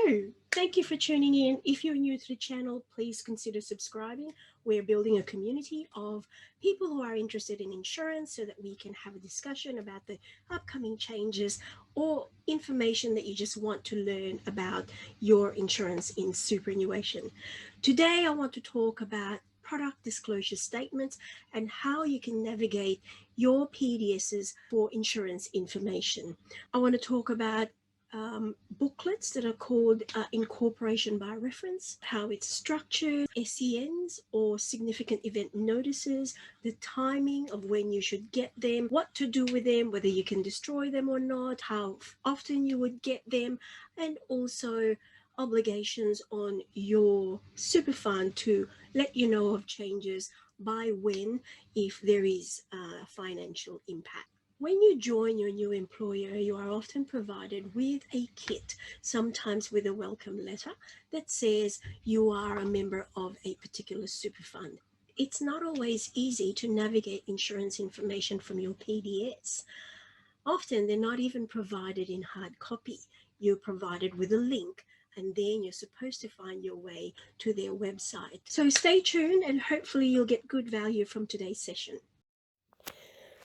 Hello, thank you for tuning in. If you're new to the channel, please consider subscribing. We're building a community of people who are interested in insurance so that we can have a discussion about the upcoming changes or information that you just want to learn about your insurance in superannuation. Today, I want to talk about product disclosure statements and how you can navigate your PDSs for insurance information. I want to talk about booklets that are called incorporation by reference, how it's structured, SENs or significant event notices, the timing of when you should get them, what to do with them, whether you can destroy them or not, how often you would get them, and also obligations on your super fund to let you know of changes by when, if there is a financial impact. When you join your new employer, you are often provided with a kit, sometimes with a welcome letter that says you are a member of a particular super fund. It's not always easy to navigate insurance information from your PDS. Often they're not even provided in hard copy. You're provided with a link and then you're supposed to find your way to their website. So stay tuned and hopefully you'll get good value from today's session.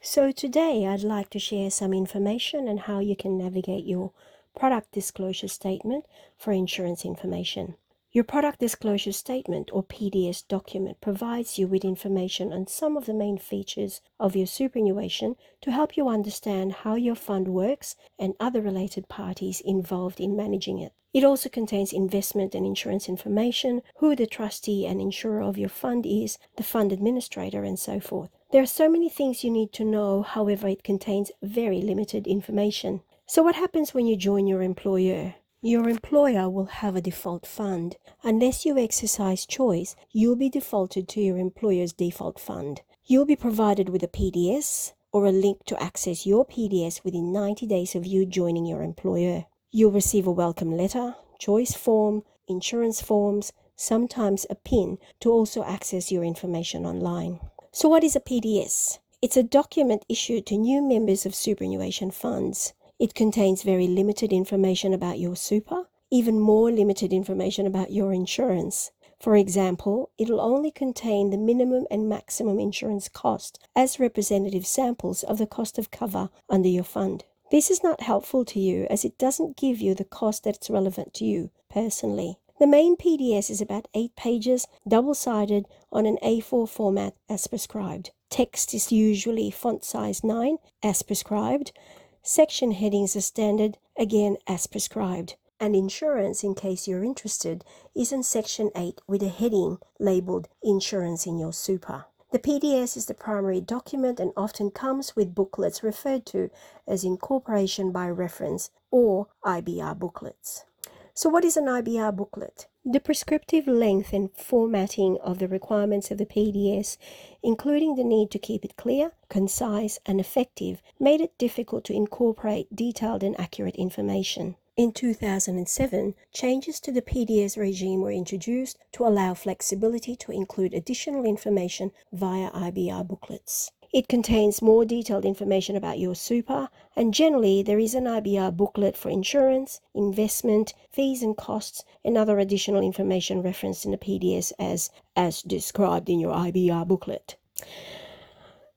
So today I'd like to share some information on how you can navigate your product disclosure statement for insurance information. Your product disclosure statement or PDS document provides you with information on some of the main features of your superannuation to help you understand how your fund works and other related parties involved in managing it. It also contains investment and insurance information, who the trustee and insurer of your fund is, the fund administrator, and so forth. There are so many things you need to know, however, it contains very limited information. So what happens when you join your employer? Your employer will have a default fund. Unless you exercise choice, you'll be defaulted to your employer's default fund. You'll be provided with a PDS or a link to access your PDS within 90 days of you joining your employer. You'll receive a welcome letter, choice form, insurance forms, sometimes a PIN to also access your information online. So what is a PDS? It's a document issued to new members of superannuation funds. It contains very limited information about your super, even more limited information about your insurance. For example, it'll only contain the minimum and maximum insurance cost as representative samples of the cost of cover under your fund. This is not helpful to you as it doesn't give you the cost that's relevant to you personally. The main PDS is about 8 pages, double-sided on an A4 format as prescribed. Text is usually font size 9 as prescribed. Section headings are standard, again as prescribed. And insurance, in case you're interested, is in section 8 with a heading labeled Insurance in Your Super. The PDS is the primary document and often comes with booklets referred to as incorporation by reference or IBR booklets. So what is an IBR booklet? The prescriptive length and formatting of the requirements of the PDS, including the need to keep it clear, concise, and effective, made it difficult to incorporate detailed and accurate information. In 2007, changes to the PDS regime were introduced to allow flexibility to include additional information via IBR booklets. It contains more detailed information about your super, and generally there is an IBR booklet for insurance, investment, fees and costs, and other additional information referenced in the PDS as described in your IBR booklet.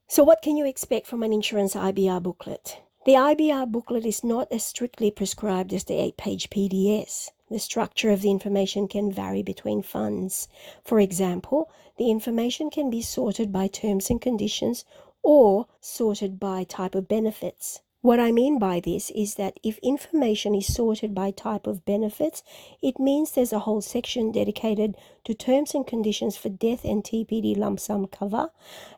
So what can you expect from an insurance IBR booklet? The IBR booklet is not as strictly prescribed as the 8-page PDS. The structure of the information can vary between funds. For example, the information can be sorted by terms and conditions or sorted by type of benefits. What I mean by this is that if information is sorted by type of benefits, it means there's a whole section dedicated to terms and conditions for death and TPD lump sum cover,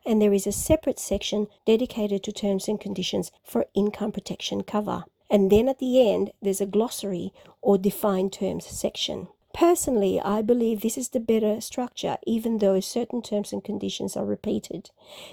and there is a separate section dedicated to terms and conditions for income protection cover. And then at the end, there's a glossary or defined terms section. Personally, I believe this is the better structure, even though certain terms and conditions are repeated.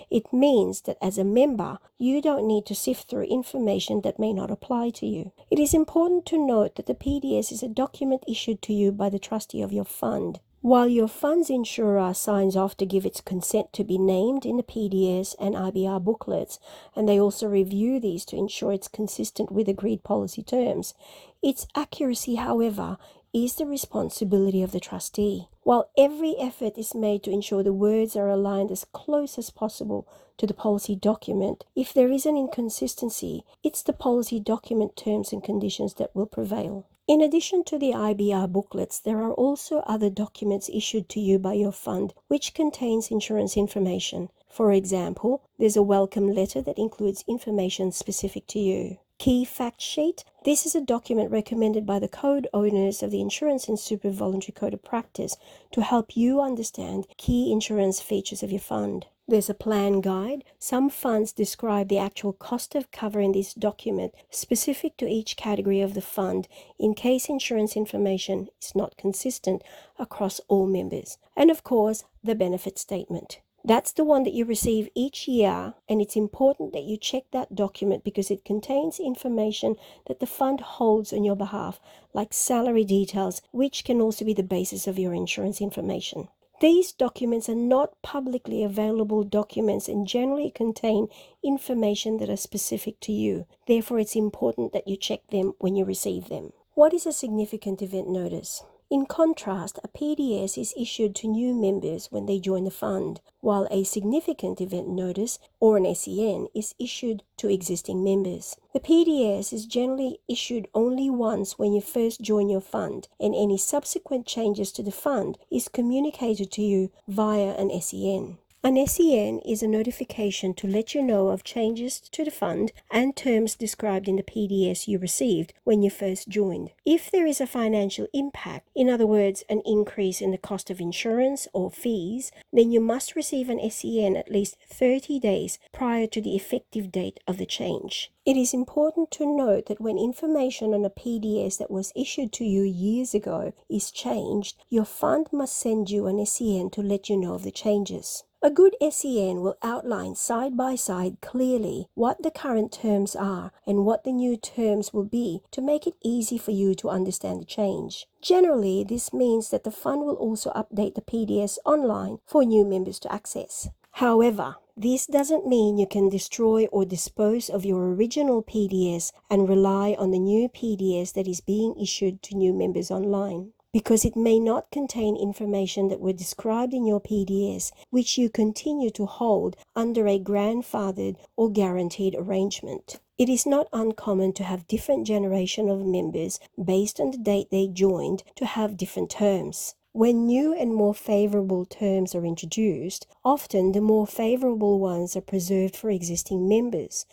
It means that as a member, you don't need to sift through information that may not apply to you. It is important to note that the PDS is a document issued to you by the trustee of your fund. While your fund's insurer signs off to give its consent to be named in the PDS and IBR booklets, and they also review these to ensure it's consistent with agreed policy terms, its accuracy, however, is the responsibility of the trustee. While every effort is made to ensure the words are aligned as close as possible to the policy document, if there is an inconsistency, it's the policy document terms and conditions that will prevail. In addition to the IBR booklets, there are also other documents issued to you by your fund which contains insurance information. For example, there's a welcome letter that includes information specific to you. Key fact sheet. This is a document recommended by the code owners of the Insurance and Super Voluntary Code of Practice to help you understand key insurance features of your fund. There's a plan guide. Some funds describe the actual cost of cover in this document specific to each category of the fund in case insurance information is not consistent across all members. And of course, the benefit statement. That's the one that you receive each year, and it's important that you check that document because it contains information that the fund holds on your behalf, like salary details, which can also be the basis of your insurance information. These documents are not publicly available documents and generally contain information that are specific to you. Therefore, it's important that you check them when you receive them. What is a significant event notice? In contrast, a PDS is issued to new members when they join the fund, while a significant event notice, or an SEN, is issued to existing members. The PDS is generally issued only once when you first join your fund, and any subsequent changes to the fund is communicated to you via an SEN. An SEN is a notification to let you know of changes to the fund and terms described in the PDS you received when you first joined. If there is a financial impact, in other words, an increase in the cost of insurance or fees, then you must receive an SEN at least 30 days prior to the effective date of the change. It is important to note that when information on a PDS that was issued to you years ago is changed, your fund must send you an SEN to let you know of the changes. A good SEN will outline side by side clearly what the current terms are and what the new terms will be to make it easy for you to understand the change. Generally, this means that the fund will also update the PDS online for new members to access. However, this doesn't mean you can destroy or dispose of your original PDS and rely on the new PDS that is being issued to new members online, because it may not contain information that were described in your PDS, which you continue to hold under a grandfathered or guaranteed arrangement. It is not uncommon to have different generation of members based on the date they joined to have different terms. When new and more favorable terms are introduced, often the more favorable ones are preserved for existing members.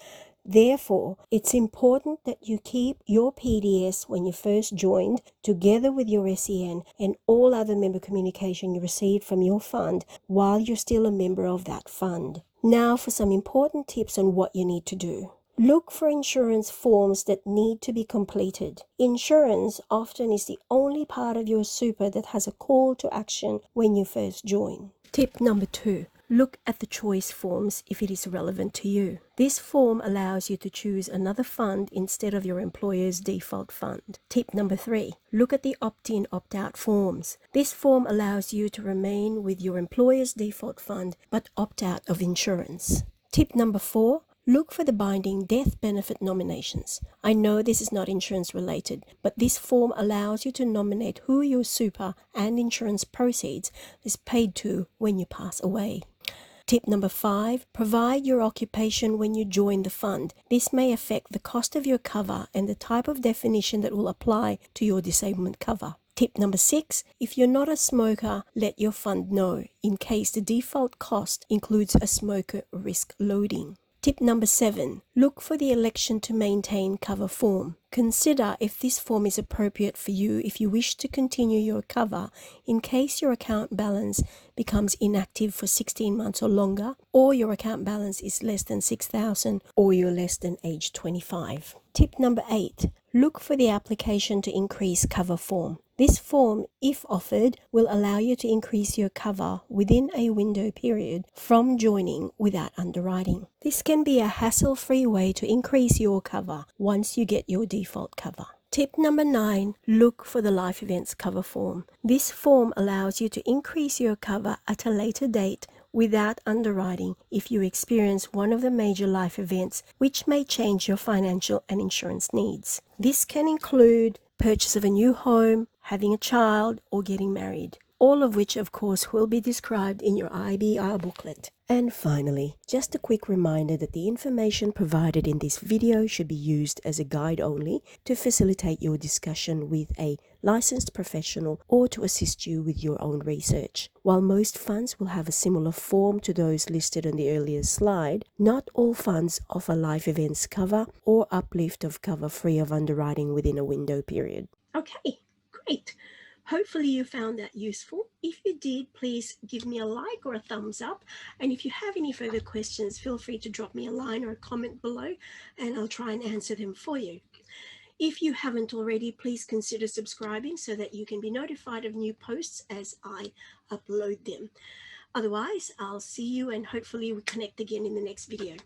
Therefore, it's important that you keep your PDS when you first joined, together with your SEN and all other member communication you received from your fund while you're still a member of that fund. Now for some important tips on what you need to do. Look for insurance forms that need to be completed. Insurance often is the only part of your super that has a call to action when you first join. Tip number 2. Look at the choice forms if it is relevant to you. This form allows you to choose another fund instead of your employer's default fund. Tip number 3. Look at the opt-in, opt-out forms. This form allows you to remain with your employer's default fund but opt out of insurance. Tip number 4. Look for the binding death benefit nominations. I know this is not insurance related, but this form allows you to nominate who your super and insurance proceeds is paid to when you pass away. Tip number 5, provide your occupation when you join the fund. This may affect the cost of your cover and the type of definition that will apply to your disablement cover. Tip number 6, if you're not a smoker, let your fund know in case the default cost includes a smoker risk loading. Tip number 7, look for the election to maintain cover form. Consider if this form is appropriate for you if you wish to continue your cover in case your account balance becomes inactive for 16 months or longer, or your account balance is less than $6,000 or you're less than age 25. Tip number 8, look for the application to increase cover form. This form, if offered, will allow you to increase your cover within a window period from joining without underwriting. This can be a hassle-free way to increase your cover once you get your default cover. Tip number 9, look for the life events cover form. This form allows you to increase your cover at a later date without underwriting if you experience one of the major life events which may change your financial and insurance needs. This can include purchase of a new home, having a child, or getting married. All of which, of course, will be described in your IBR booklet. And finally, just a quick reminder that the information provided in this video should be used as a guide only to facilitate your discussion with a licensed professional or to assist you with your own research. While most funds will have a similar form to those listed on the earlier slide, not all funds offer life events cover or uplift of cover free of underwriting within a window period. Okay, great. Hopefully you found that useful. If you did, please give me a like or a thumbs up. And if you have any further questions, feel free to drop me a line or a comment below and I'll try and answer them for you. If you haven't already, please consider subscribing so that you can be notified of new posts as I upload them. Otherwise, I'll see you and hopefully we connect again in the next video.